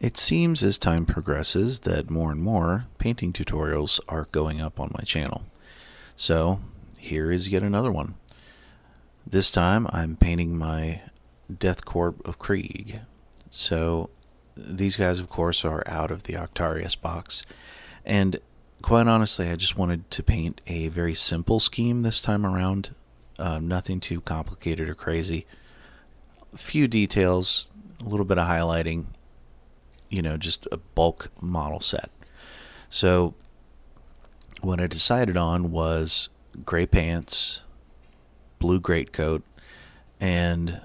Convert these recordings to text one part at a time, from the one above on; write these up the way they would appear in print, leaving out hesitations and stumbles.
It seems as time progresses that more and more painting tutorials are going up on my channel. So here is yet another one. This time I'm painting my Death Corps of Krieg. So these guys, of course, are out of the Octarius box. And quite honestly, I just wanted to paint a very simple scheme this time around. Nothing too complicated or crazy. A few details, a little bit of highlighting, just a bulk model set. So what I decided on was gray pants, blue greatcoat, and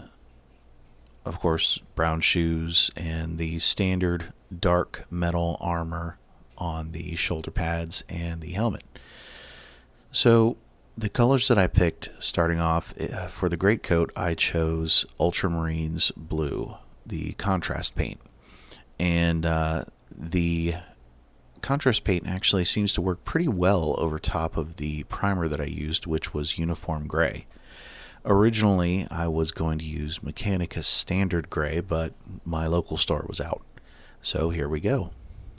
of course brown shoes, and the standard dark metal armor on the shoulder pads and the helmet. So the colors that I picked starting off, for the greatcoat I chose Ultramarines blue, the contrast paint. And the contrast paint actually seems to work pretty well over top of the primer that I used, which was uniform gray. Originally, I was going to use Mechanicus standard gray, but my local store was out. So here we go.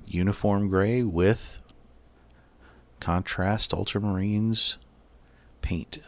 Uniform gray with contrast Ultramarines paint.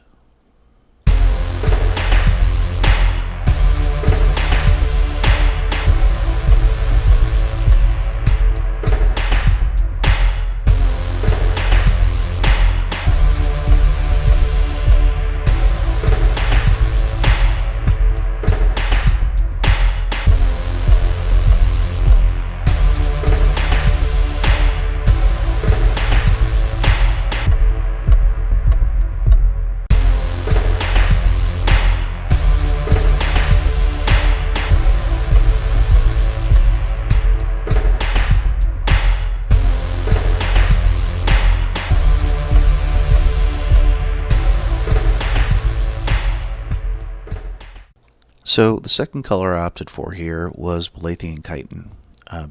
So the second color I opted for here was Balathean Chitin,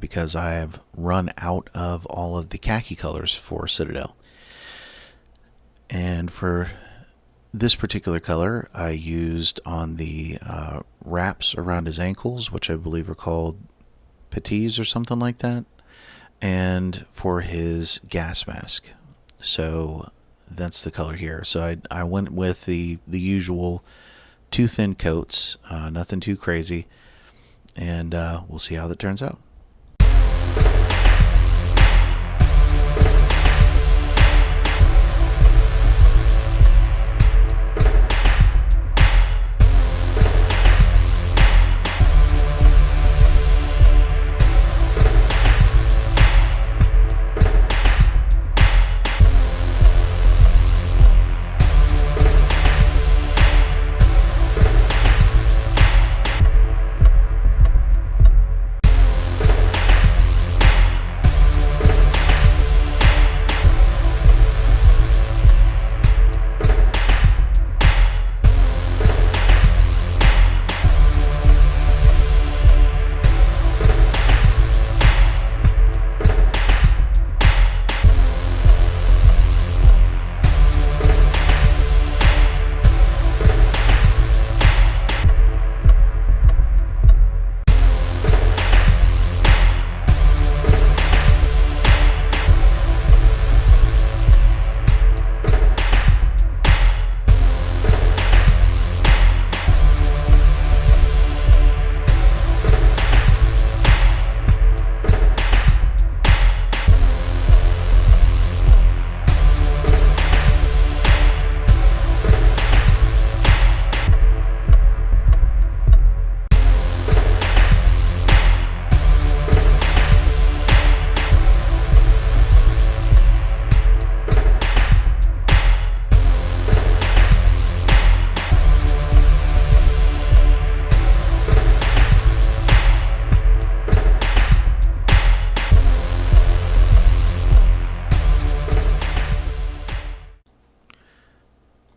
because I have run out of all of the khaki colors for Citadel. And for this particular color, I used on the wraps around his ankles, which I believe are called patties or something like that, and for his gas mask. So that's the color here. So I went with the usual two thin coats, nothing too crazy, and we'll see how that turns out.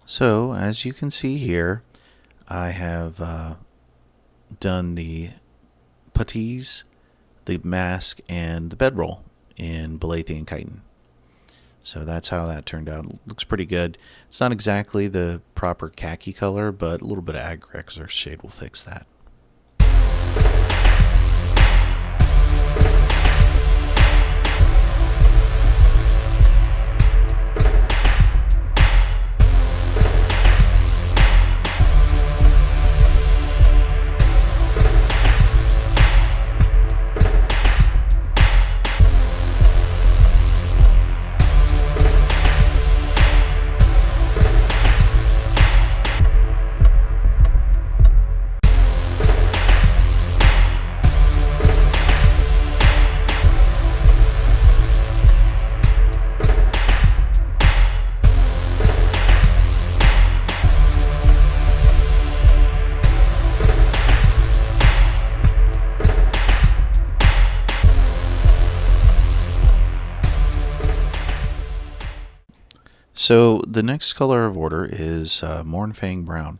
So as you can see here, I have done the puttees, the mask, and the bedroll in Balathean Chitin. So that's how that turned out. It looks pretty good. It's not exactly the proper khaki color, but a little bit of Agrexor shade will fix that. So the next color of order is Mornfang Brown.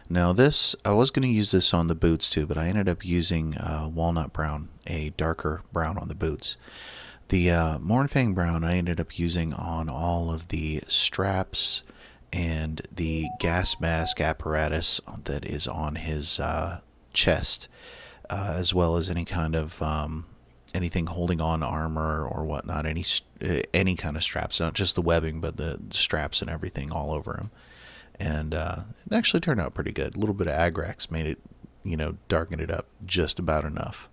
Now this, I was going to use this on the boots too, but I ended up using Walnut Brown, a darker brown on the boots. The Mornfang Brown I ended up using on all of the straps and the gas mask apparatus that is on his chest, as well as any kind of anything holding on armor or whatnot, any kind of straps, not just the webbing, but the straps and everything all over him. And it actually turned out pretty good. A little bit of Agrax made it, darken it up just about enough.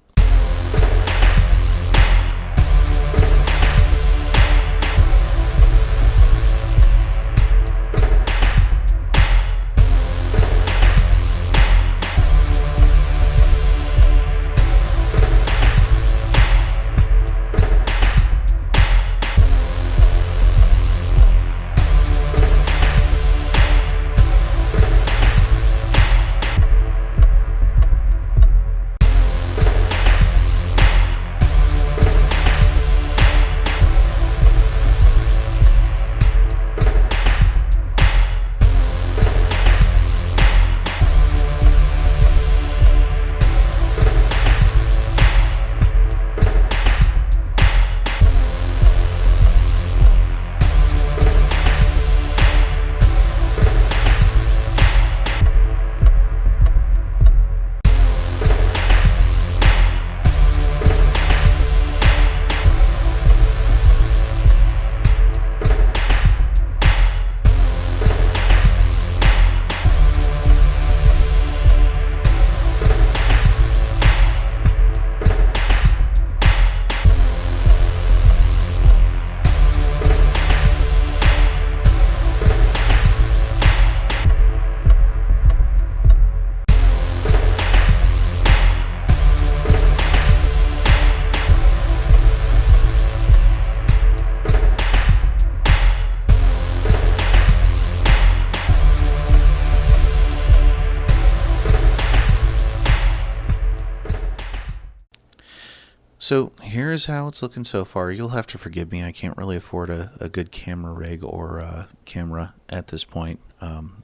So here's how it's looking so far. You'll have to forgive me. I can't really afford a good camera rig or camera at this point. I'm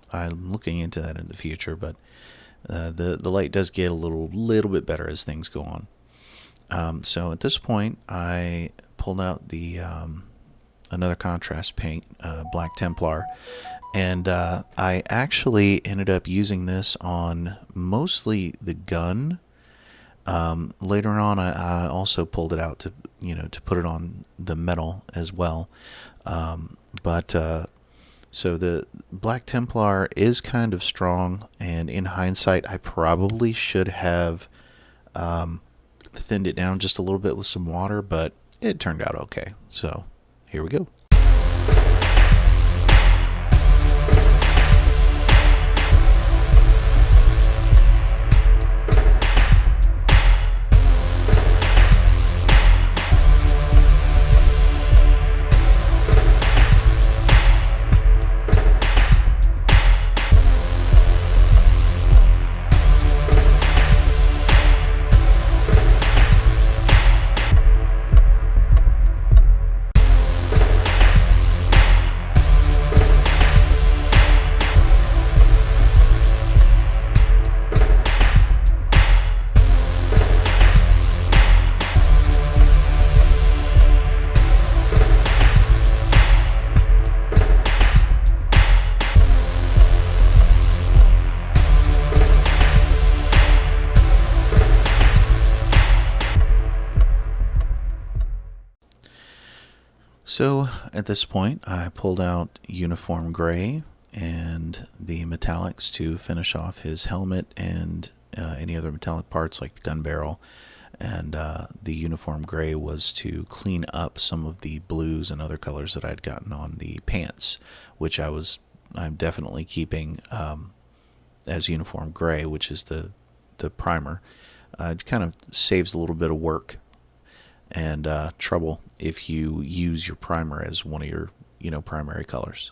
looking into that in the future, but the light does get a little bit better as things go on. So at this point, I pulled out the another contrast paint, Black Templar, and I actually ended up using this on mostly the gun. Later on, I also pulled it out to put it on the metal as well. So the Black Templar is kind of strong, and in hindsight, I probably should have thinned it down just a little bit with some water, but it turned out okay. So here we go. So at this point, I pulled out Uniform Gray and the metallics to finish off his helmet and any other metallic parts like the gun barrel. And the Uniform Gray was to clean up some of the blues and other colors that I'd gotten on the pants, which I'm definitely keeping as Uniform Gray, which is the primer. It kind of saves a little bit of work and trouble if you use your primer as one of your primary colors.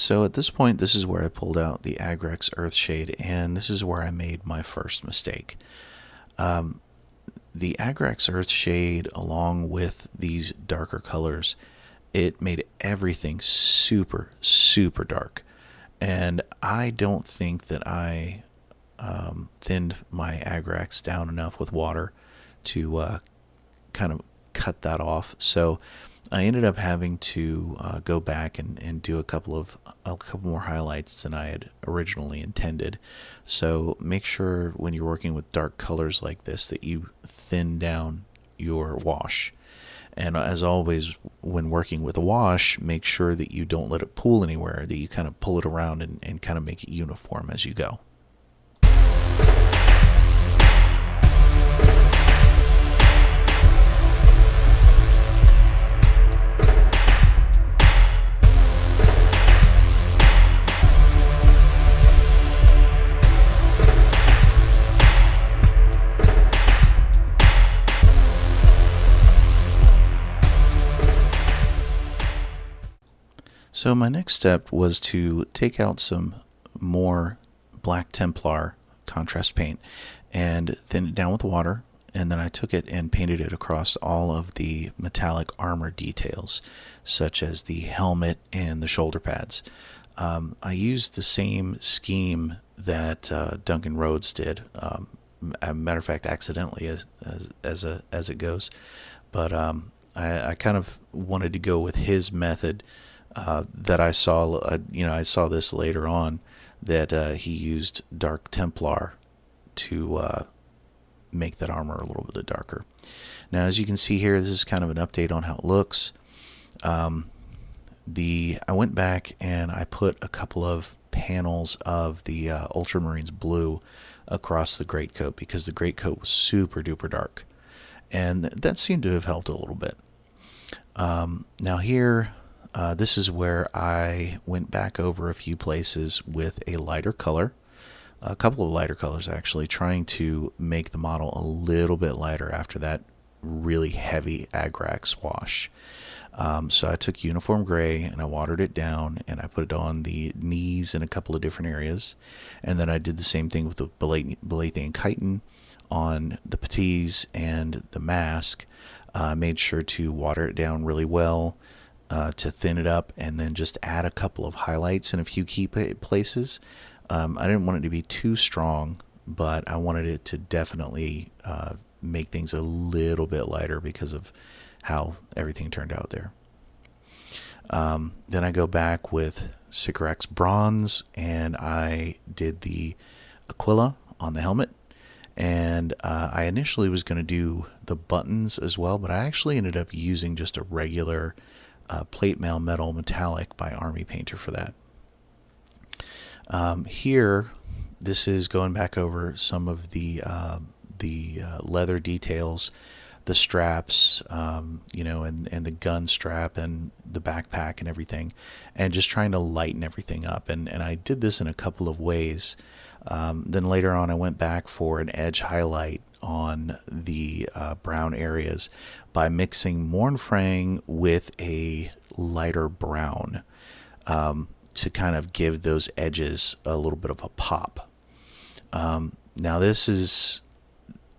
So at this point, this is where I pulled out the Agrex Earthshade, and this is where I made my first mistake. The Agrex Earthshade, along with these darker colors, it made everything super, super dark. And I don't think that I thinned my Agrex down enough with water to kind of cut that off. So I ended up having to go back and do a couple more highlights than I had originally intended. So make sure when you're working with dark colors like this that you thin down your wash. And as always, when working with a wash, make sure that you don't let it pool anywhere, that you kind of pull it around and kind of make it uniform as you go. So my next step was to take out some more Black Templar contrast paint and thin it down with water, and then I took it and painted it across all of the metallic armor details, such as the helmet and the shoulder pads. I used the same scheme that Duncan Rhodes did, as a matter of fact, accidentally as it goes, but I kind of wanted to go with his method. That I saw, I saw this later on, that he used Dark Templar to make that armor a little bit darker. Now, as you can see here, this is kind of an update on how it looks. I went back and I put a couple of panels of the Ultramarines blue across the greatcoat because the greatcoat was super duper dark, and that seemed to have helped a little bit. Now here. This is where I went back over a few places with a lighter color, a couple of lighter colors actually, trying to make the model a little bit lighter after that really heavy Agrex wash. So I took uniform gray and I watered it down and I put it on the knees in a couple of different areas. And then I did the same thing with the Belathian chitin on the patties and the mask. Made sure to water it down really well. To thin it up, and then just add a couple of highlights in a few key places. I didn't want it to be too strong, but I wanted it to definitely make things a little bit lighter because of how everything turned out there. Then I go back with Sycorax Bronze, and I did the Aquila on the helmet. And I initially was going to do the buttons as well, but I actually ended up using just a regular plate mail metal metallic by Army Painter for that. Here, this is going back over some of the leather details, the straps, and the gun strap and the backpack and everything, and just trying to lighten everything up. And I did this in a couple of ways. Then later on, I went back for an edge highlight on the brown areas by mixing Mournfrang with a lighter brown to kind of give those edges a little bit of a pop. Now this is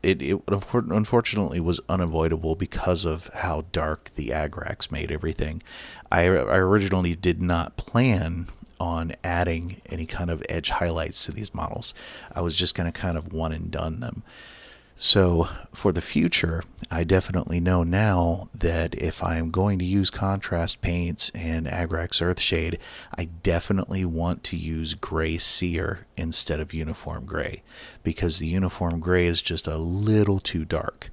it unfortunately was unavoidable because of how dark the Agrex made everything. I originally did not plan on adding any kind of edge highlights to these models. I was just going to kind of one and done them. So for the future, I definitely know now that if I'm going to use contrast paints and Agrex Earthshade, I definitely want to use Gray Seer instead of Uniform Gray, because the Uniform Gray is just a little too dark.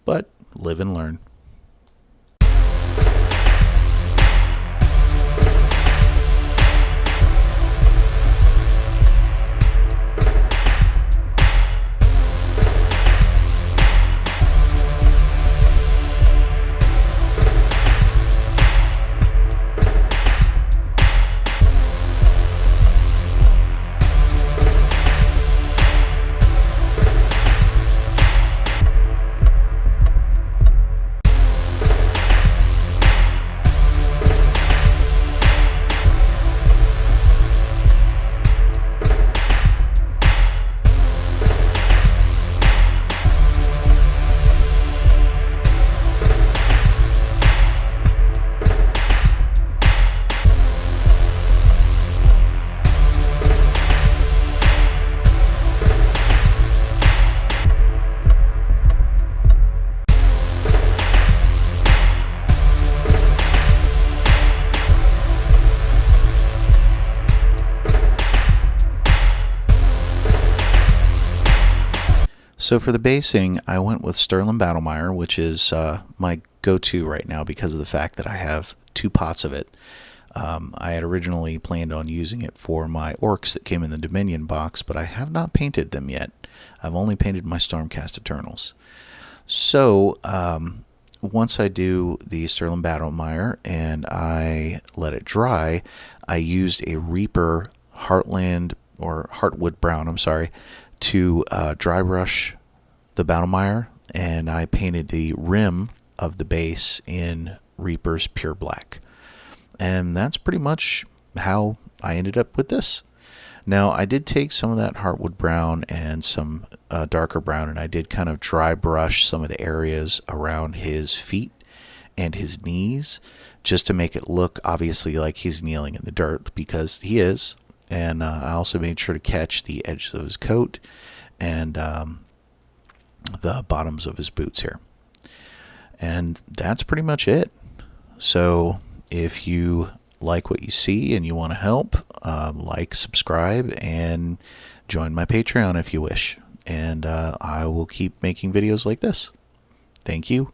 But live and learn. So for the basing, I went with Sterling Battlemire, which is my go-to right now because of the fact that I have 2 pots of it. I had originally planned on using it for my orcs that came in the Dominion box, but I have not painted them yet. I've only painted my Stormcast Eternals. So once I do the Sterling Battlemire and I let it dry, I used a Reaper Heartland, or Heartwood Brown, I'm sorry, to dry brush the Battlemire, and I painted the rim of the base in Reaper's Pure Black. And that's pretty much how I ended up with this. Now, I did take some of that Heartwood Brown and some darker brown, and I did kind of dry brush some of the areas around his feet and his knees, just to make it look obviously like he's kneeling in the dirt, because he is. And I also made sure to catch the edges of his coat and the bottoms of his boots here. And that's pretty much it. So if you like what you see and you want to help, like, subscribe, and join my Patreon if you wish. And I will keep making videos like this. Thank you.